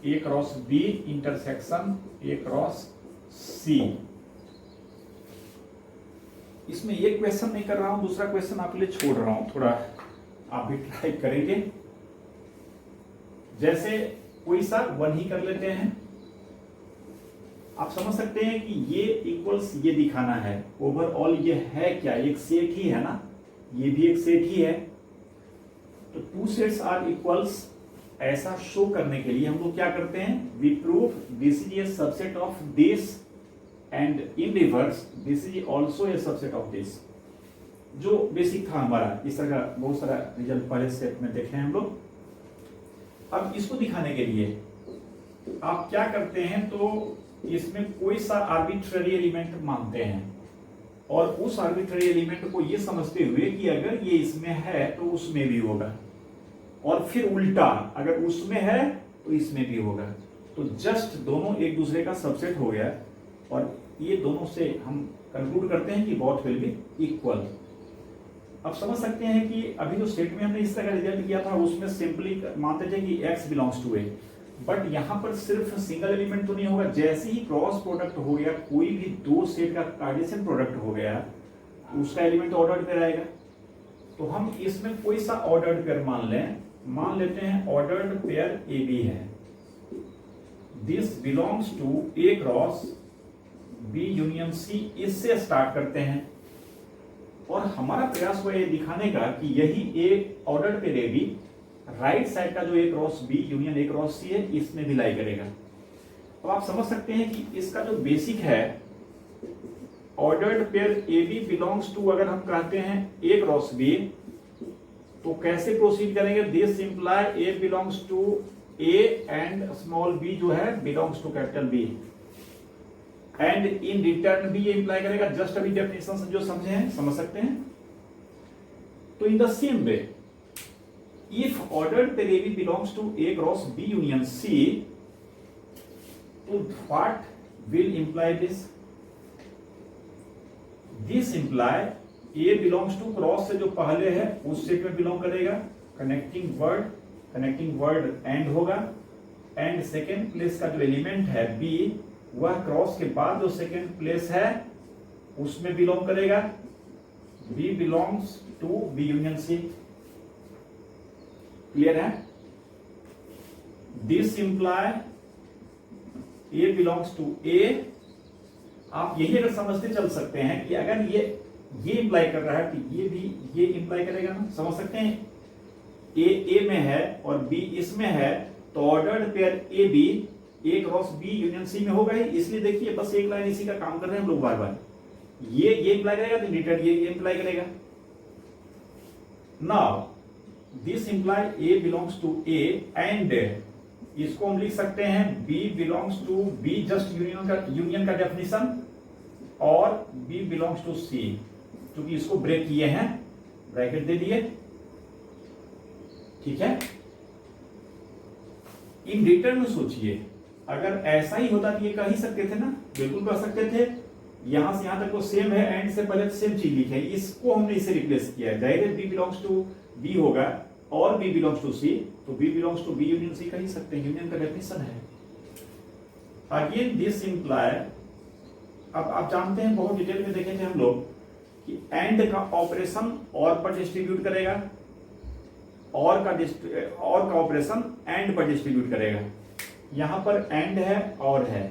A cross B intersection A cross C. इसमें एक क्वेश्चन नहीं कर रहा हूं, दूसरा क्वेश्चन आपके लिए छोड़ रहा हूं, थोड़ा आप भी ट्राई करेंगे। जैसे कोई सा वन ही कर लेते हैं, आप समझ सकते हैं कि ये इक्वल्स ये दिखाना है, ओवरऑल ये है क्या, एक सेट ही है ना, ये भी एक सेट ही है, तो टू सेट्स आर इक्वल्स, ऐसा शो करने के लिए हम लोग क्या करते हैं, we prove this is a subset of this and in reverse this is also a subset of this. जो बेसिक था हमारा, इस तरह का बहुत सारा रिजल्ट पहले सेट में देखे हैं हम लोग। अब इसको दिखाने के लिए आप क्या करते हैं, तो इसमें कोई सा आर्बिट्ररी एलिमेंट मानते हैं, और उस आर्बिट्ररी एलिमेंट को ये समझते हुए कि अगर ये इसमें है तो उसमें भी होगा, और फिर उल्टा अगर उसमें है तो इसमें भी होगा, तो जस्ट दोनों एक दूसरे का सबसेट हो गया, और ये दोनों से हम कंक्लूड करते हैं कि बोथ विल बी इक्वल। अब समझ सकते हैं कि अभी जो सेट में हमने इस तरह का रिजल्ट किया था उसमें सिंपली मानते थे कि x belongs to A, but यहां पर सिर्फ सिंगल एलिमेंट तो नहीं होगा, जैसे ही क्रॉस प्रोडक्ट हो गया, कोई भी दो सेट का कार्टेशियन प्रोडक्ट हो गया, उसका एलिमेंट ऑर्डर्ड पेयर आएगा। तो हम इसमें कोई सा ऑर्डर्ड पेयर मान लेते हैं ऑर्डर्ड पेयर ए बी है, this belongs to A cross B union C, इससे स्टार्ट करते हैं, और हमारा प्रयास हुआ ये दिखाने का कि यही a ordered pair A B right side का जो A cross B union A cross C है इसमें भी लाई करेगा। अब आप समझ सकते हैं कि इसका जो बेसिक है, ordered pair A B belongs to, अगर हम कहते हैं ए क्रॉस बी, तो कैसे प्रोसीड करेंगे, this imply A belongs to A and small B जो है belongs to capital B, and in return भी ये इंप्लाई करेगा। जस्ट अभी डेफिनेशन जो समझे हैं समझ सकते हैं। तो in the same way if ordered pair A B belongs to A cross B union C, तो what will imply this? This imply A belongs to cross से जो पहले है उस सेट में बिलोंग करेगा, कनेक्टिंग वर्ड एंड होगा, and second place का जो एलिमेंट है बी वह क्रॉस के बाद जो सेकेंड प्लेस है उसमें बिलोंग करेगा। B belongs to B union C. Clear है? This imply A belongs to A. आप यही अगर समझते चल सकते हैं कि अगर ये इंप्लाई कर रहा है तो ये भी ये इंप्लाई करेगा ना, समझ सकते हैं। ए में है और बी इसमें है, तो ordered pair A B A cross B union C में होगा ही। इसलिए देखिए बस एक लाइन इसी का काम कर रहे हैं हम लोग बार बार। ये इंप्लाई करेगा तो रिटर्न ये इंप्लाई करेगा। Now this imply A belongs to A, and इसको हम लिख सकते हैं B belongs to B, just union का डेफिनेशन, और बी बिलोंग्स टू सी। क्योंकि इसको ब्रेक किए हैं, ब्रैकेट दे दिए, ठीक है। इन रिटर्न में सोचिए अगर ऐसा ही होता तो ये कह ही सकते थे ना, बिल्कुल कह सकते थे। यहां से यहां तक वो सेम है, एंड से पहले सेम चीज लिखे, इसको हमने इसे रिप्लेस किया है। जाहिर है बी बिलोंग्स टू बी होगा और बी बिलोंग्स टू सी, तो B belongs to B union C कह ही सकते हैं, यूनियन का डेफिनेशन है। अगेन दिस इंप्लाई, अब आप जानते हैं बहुत डिटेल में देखेंगे हम लोग कि एंड का ऑपरेशन और पर डिस्ट्रीब्यूट करेगा, और का ऑपरेशन एंड पर डिस्ट्रीब्यूट करेगा। यहां पर एंड है और है,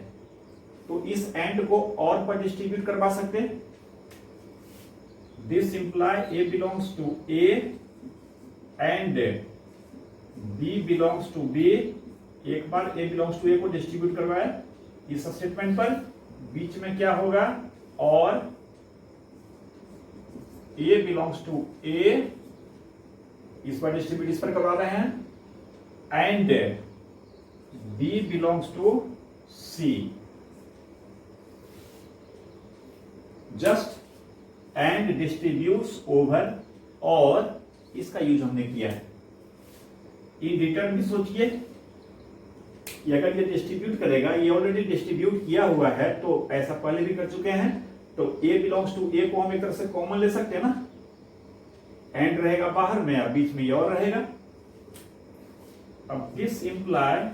तो इस एंड को और पर डिस्ट्रीब्यूट करवा सकते हैं। This imply A belongs to A and B belongs to B. एक बार ए बिलोंग्स टू ए को डिस्ट्रीब्यूट करवाए इस स्टेटमेंट पर, बीच में क्या होगा, और ए बिलोंग्स टू ए, इस पर डिस्ट्रीब्यूट इस पर करवा रहे हैं, and B belongs to C. Just and distributes over, और इसका यूज हमने किया है। इन रिटर्न भी सोचिए कि अगर ये डिस्ट्रीब्यूट करेगा, ये ऑलरेडी डिस्ट्रीब्यूट किया हुआ है, तो ऐसा पहले भी कर चुके हैं, तो ए बिलोंग्स टू ए को हम एक तरह से कॉमन ले सकते हैं ना, एंड रहेगा बाहर में और बीच में ये और रहेगा। अब दिस इंप्लाई,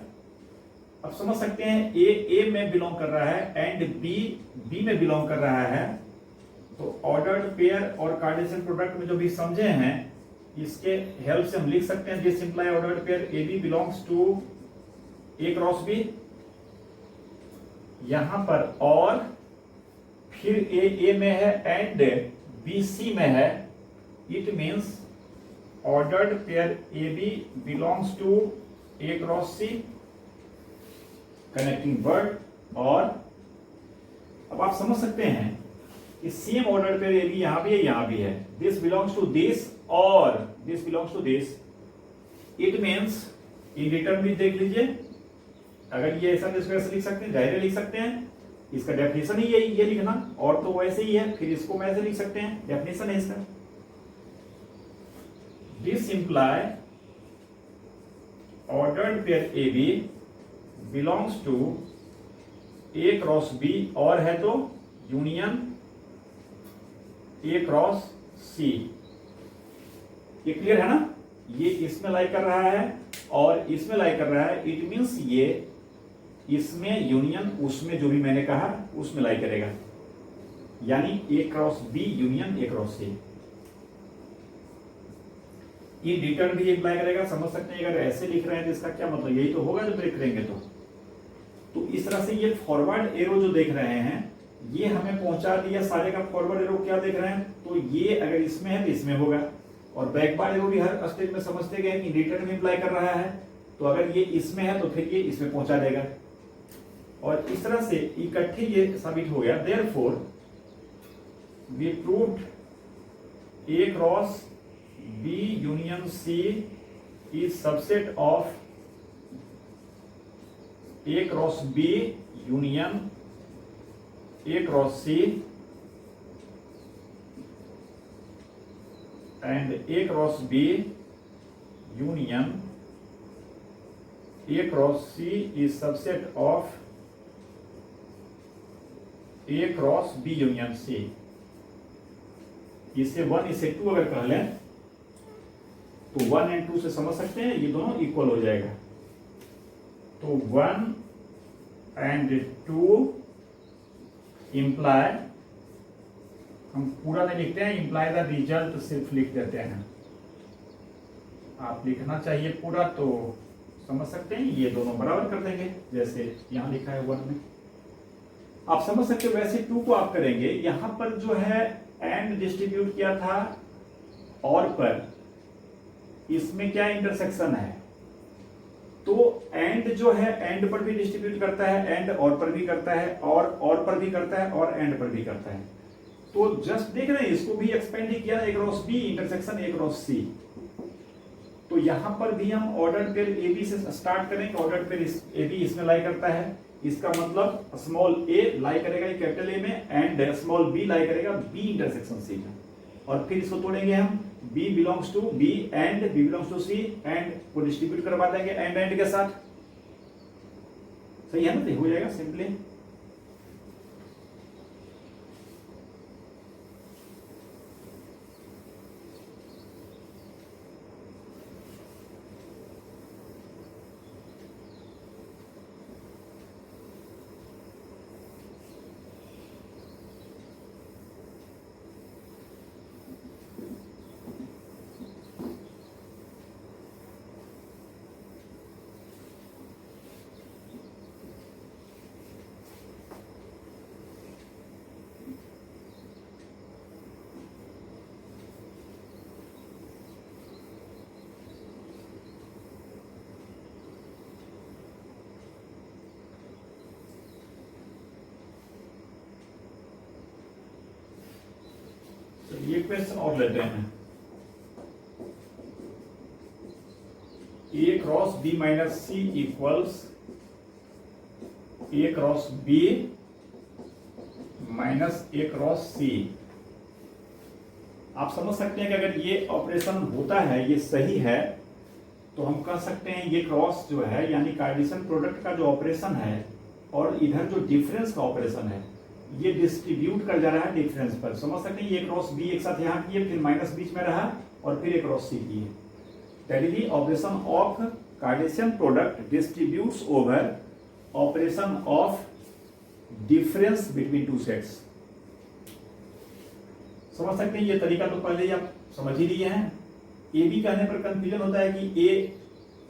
अब समझ सकते हैं ए में बिलोंग कर रहा है एंड बी में बिलोंग कर रहा है, तो ऑर्डर्ड पेयर और कार्टेशियन प्रोडक्ट में जो भी समझे हैं इसके हेल्प से हम लिख सकते हैं this imply ordered pair A B belongs to A cross B. यहां पर और फिर ए में है एंड बी सी में है, it means ordered pair A B belongs to A cross C, connecting word. और अब आप समझ सकते हैं कि same order pair A B यहां भी है, यहां भी है। दिस बिलोंग्स टू दिस और this belongs to this, it means in return भी देख लीजिए, अगर ये ऐसा लिख सकते हैं, जाहिर लिख सकते हैं, इसका डेफिनेशन ही यही ये लिखना, और तो वैसे ही है, फिर इसको हम ऐसे लिख सकते हैं, डेफिनेशन है इसका। This imply ordered pair A B belongs to A cross B, और है तो यूनियन ए क्रॉस सी। ये क्लियर है ना, ये इसमें लाई कर रहा है और इसमें लाई कर रहा है, इट मीन्स ये इसमें यूनियन उसमें जो भी मैंने कहा उसमें लाई करेगा, यानी A cross B union A cross C. ये रिटर्न भी अप्लाई करेगा, समझ सकते हैं। अगर ऐसे लिख रहे हैं तो इसका क्या मतलब, यही तो होगा जब ब्रेक करेंगे तो इस तरह से ये फॉरवर्ड एरो जो देख रहे हैं ये हमें पहुंचा दिया सारे का। फॉरवर्ड एरो क्या देख रहे हैं, तो ये अगर इसमें है तो इसमें होगा, और बैकवर्ड एरो भी हर स्टेज में समझते गए कि रिटर्न भी अप्लाई कर रहा है, तो अगर ये इसमें है तो फिर ये इसमें पहुंचा देगा, और इस तरह से इकट्ठे ये साबित हो गया। Therefore we proved A cross B union C is subset of A cross B union A cross C and A cross B union A cross C is subset of A cross B union C. इसे 1 इसे 2 अगर कह लें तो 1 and 2 से समझ सकते हैं ये दोनों इक्वल हो जाएगा। तो 1 एंड 2 इंप्लाय, हम पूरा नहीं लिखते हैं, इंप्लाय द रिजल्ट सिर्फ लिख देते हैं। आप लिखना चाहिए पूरा तो समझ सकते हैं, ये दोनों बराबर कर देंगे जैसे यहां लिखा है 1 में। आप समझ सकते हो वैसे 2 को आप करेंगे, यहां पर जो है एंड डिस्ट्रीब्यूट किया था और पर, इसमें क्या इंटरसेक्शन है, तो एंड जो है एंड पर भी डिस्ट्रीब्यूट करता है, एंड और पर भी करता है, और पर भी करता है, और एंड पर भी करता है। तो जस्ट देख रहे हैं इसको भी एक्सपेंड ही किया A cross B intersection A cross C. तो यहां पर भी हम ऑर्डर पेयर ए बी से स्टार्ट करेंगे। ऑर्डर पेयर ए बी इसमें लाई करता है, इसका मतलब स्मॉल ए लाई करेगा कैपिटल ए में एंड स्मॉल बी लाई करेगा बी इंटरसेक्शन सी में। और फिर इसको तोड़ेंगे हम, B belongs to B and B belongs to C and को डिस्ट्रीब्यूट करवा देंगे एंड के साथ। सही है ना, तो हो जाएगा सिंपली। ये क्वेश्चन और लेते हैं, ए cross B minus C equals a cross B minus A cross सी। आप समझ सकते हैं कि अगर ये ऑपरेशन होता है, ये सही है, तो हम कह सकते हैं ये क्रॉस जो है यानी कार्टेशियन प्रोडक्ट का जो ऑपरेशन है और इधर जो डिफरेंस का ऑपरेशन है ये डिस्ट्रीब्यूट कर जा रहा है डिफरेंस पर। समझ सकते हैं ये क्रॉस बी एक साथ यहां किए, फिर माइनस बीच में रहा और फिर एक क्रॉस सी किए। That is the operation of Cartesian product distributes over operation of difference between two sets. समझ सकते हैं ये तरीका तो पहले ही आप समझ ही लिए हैं। ए बी कहने पर कंफ्यूजन होता है कि ए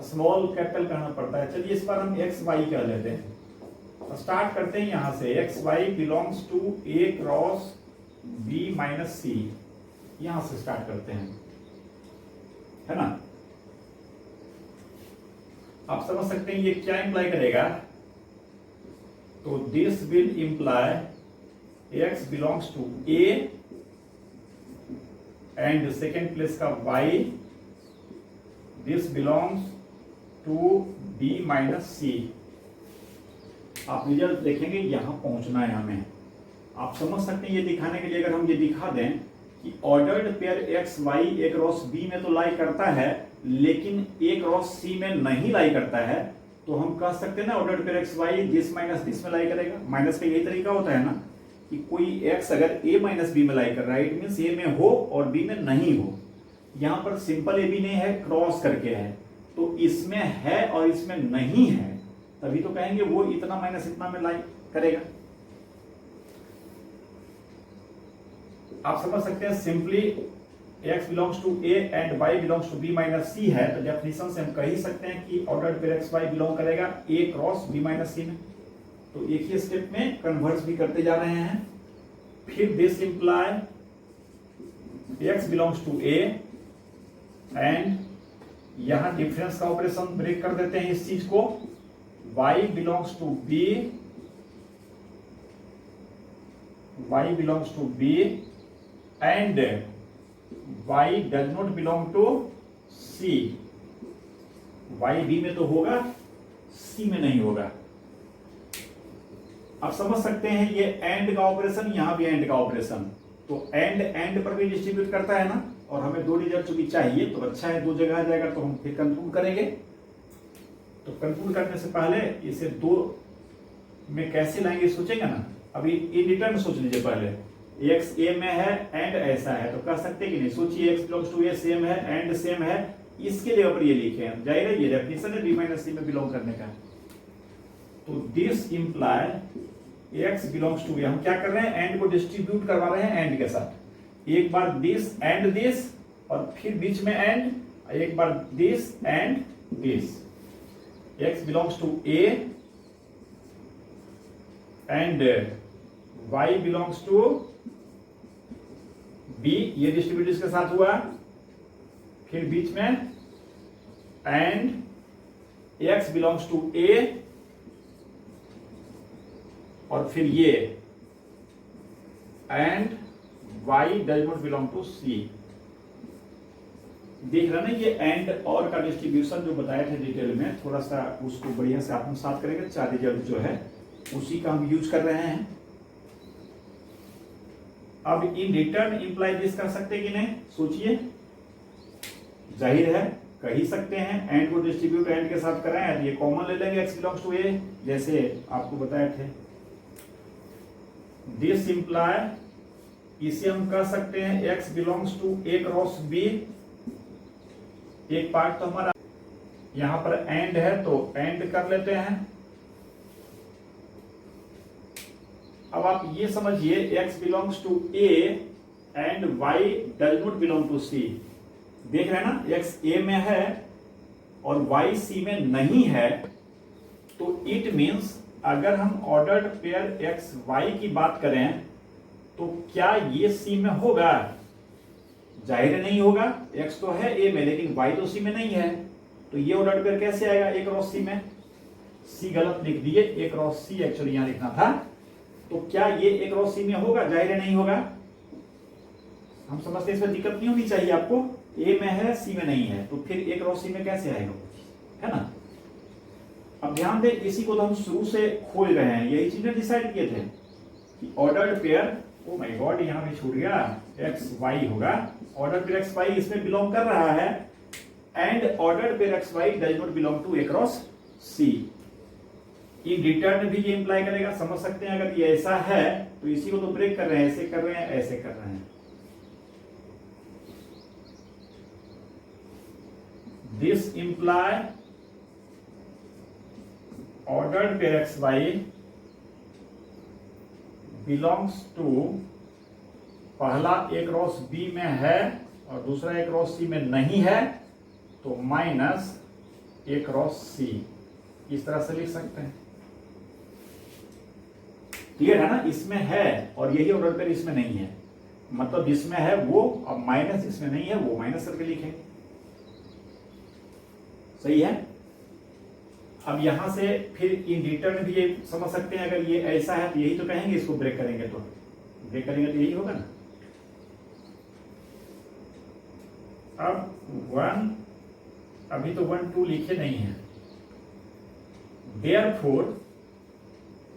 स्मॉल कैपिटल कहना पड़ता है। चलिए इस पर हम एक्स वाई कह लेते हैं। स्टार्ट करते हैं यहां से, X Y belongs to A cross B minus C, यहां से स्टार्ट करते हैं, है ना। आप समझ सकते हैं ये क्या इंप्लाई करेगा, तो this will imply X belongs to A and second place का Y, this belongs to B minus C. आप रिजल्ट देखेंगे यहां पहुंचना है हमें। आप समझ सकते हैं ये दिखाने के लिए अगर हम ये दिखा दें कि ऑर्डर्ड पेयर एक्स वाई ए क्रॉस बी में तो लाई करता है लेकिन ए क्रॉस सी में नहीं लाई करता है, तो हम कह सकते हैं ना ordered pair X why this minus this में लाई करेगा। माइनस का यही तरीका होता है ना कि कोई एक्स अगर ए माइनस बी में लाई कर रहा है, इट मीन्स ए में हो और बी में नहीं हो। यहां पर सिंपल ए बी नहीं है, क्रॉस करके है, तो इसमें है और इसमें नहीं है, तभी तो कहेंगे वो इतना माइनस इतना में लाई करेगा। आप समझ सकते हैं simply x belongs to a and y belongs to b minus c है, तो डेफिनेशन से हम कह ही सकते हैं कि ordered pair x y belong करेगा a cross b minus c में। तो एक ही स्टेप में कन्वर्ट भी करते जा रहे हैं। फिर this imply x belongs to a and यहां डिफरेंस का ऑपरेशन ब्रेक कर देते हैं इस चीज को, y belongs to b, y belongs to b and y does not belong to c। y b में तो होगा, c में नहीं होगा। आप समझ सकते हैं ये एंड का ऑपरेशन, यहां भी एंड का ऑपरेशन, तो एंड एंड पर भी डिस्ट्रीब्यूट करता है ना, और हमें दो रिजल्ट चूंकि चाहिए तो अच्छा है, दो जगह आ जाएगा, तो हम फिर कंक्लूड करेंगे। तो कंक्लूड करने से पहले इसे दो में कैसे लाएंगे सोचेंगे ना। अभी इन रिटर्न सोच लीजिए पहले, एक्स ए में है एंड ऐसा है, तो कह सकते कि नहीं, सोचिए X belongs to A same है एंड सेम है, इसके जगह पर ये लिखे हैं, जाहिर है ये डेफिनेशन है बी माइनस सी में बिलोंग करने का। तो this imply X belongs to A, हम क्या कर रहे हैं, एंड को डिस्ट्रीब्यूट करवा रहे हैं एंड के साथ, एक बार दिस एंड दिस और फिर बीच में एंड, एक बार this and this, X belongs to A and y belongs to b, ये डिस्ट्रीब्यूट इसके साथ हुआ, फिर बीच में and x belongs to a और फिर ये and y does not belong to c। देख रहे ना, ये एंड और का डिस्ट्रीब्यूशन जो बताए थे डिटेल में, थोड़ा सा उसको बढ़िया से आत्मसात करेंगे, चार रिजल्ट जो है उसी का हम यूज कर रहे हैं। अब इन रिटर्न इंप्लाई दिस कर सकते कि नहीं, सोचिए, जाहिर है कर ही सकते हैं, एंड को डिस्ट्रीब्यूट एंड के साथ कराएं, ये कॉमन ले लेंगे x बिलोंग्स टू ए, जैसे आपको बताए थे। दिस इंप्लाई, इसे हम कह सकते हैं x belongs to A cross B, एक पार्ट तो हमारा यहां पर एंड है तो एंड कर लेते हैं। अब आप ये समझिए x belongs to a and y does not belong to c, देख रहे हैं ना, x a में है और y c में नहीं है, तो इट मींस अगर हम ऑर्डर्ड पेयर x y की बात करें तो क्या ये c में होगा, जाहिर नहीं होगा, x तो है a में लेकिन y तो c में नहीं है, तो ये ऑर्डर्ड पेयर कैसे आएगा a क्रॉस c में, c गलत लिख दिए, a क्रॉस c एक्चुअली यहां लिखना था, तो क्या ये a क्रॉस c में होगा, जाहिर नहीं होगा। हम समझते हैं इसमें दिक्कत नहीं होनी चाहिए आपको, a में है c में नहीं है, तो फिर a क्रॉस c में कैसे आएगा, है ना। अब ध्यान दें, इसी को तो हम शुरू से खोज रहे हैं, यही चीजें डिसाइड किए थे कि ordered pair, oh my god यहां भी छूट गया, एक्स वाई होगा, ऑर्डर्ड पेयर एक्स वाई इसमें बिलोंग कर रहा है, and ordered pair X Y does not belong to A cross C. In return भी ये इंप्लाई करेगा, समझ सकते हैं, अगर ये ऐसा है तो इसी को तो ब्रेक कर रहे हैं, ऐसे कर रहे हैं, ऐसे कर रहे हैं। This imply ordered pair X Y belongs to, पहला ए क्रॉस बी में है और दूसरा ए क्रॉस सी में नहीं है, तो माइनस ए क्रॉस सी, इस तरह से लिख सकते हैं। क्लियर है ना, इसमें है और यही ऑर्डर पेयर इसमें नहीं है, मतलब जिसमें है वो, अब माइनस इसमें नहीं है वो माइनस करके लिखेंगे, सही है। अब यहां से फिर इन रिटर्न भी ये समझ सकते हैं, अगर ये ऐसा है तो यही तो कहेंगे, इसको ब्रेक करेंगे तो यही होगा ना। अब 1, अभी तो 1 2 लिखे नहीं है, देयरफॉर,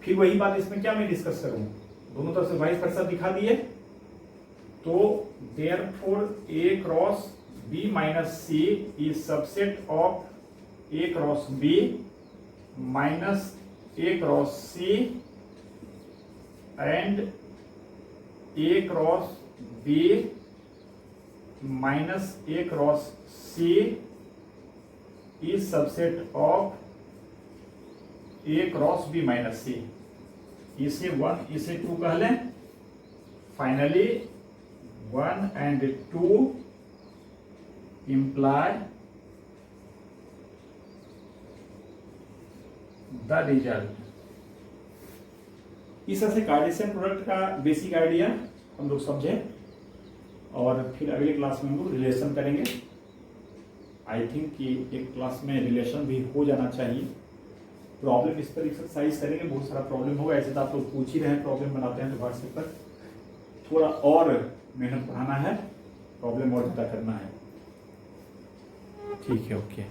फिर वही बात इसमें क्या मैं डिस्कस करूं, दोनों तरफ से वाइस वर्सा दिखा दिए, तो therefore A cross B minus C is subset of A cross B minus A cross C and A cross B minus A cross C is subset of A cross B minus C. इसे 1 इसे 2 कह लें, finally 1 and 2 imply the result. इस तरह से cartesian product का basic idea हम लोग समझे, और फिर अगले क्लास में हम लोग रिलेशन करेंगे। आई थिंक कि एक क्लास में रिलेशन भी हो जाना चाहिए। प्रॉब्लम इस पर एक्सरसाइज करेंगे, बहुत सारा प्रॉब्लम होगा, ऐसे तो आप लोग पूछ ही रहे हैं, प्रॉब्लम बनाते हैं तो व्हाट्सएप पर थोड़ा और मेहनत बढ़ाना है, प्रॉब्लम और ज़्यादा करना है। ठीक है, ओके।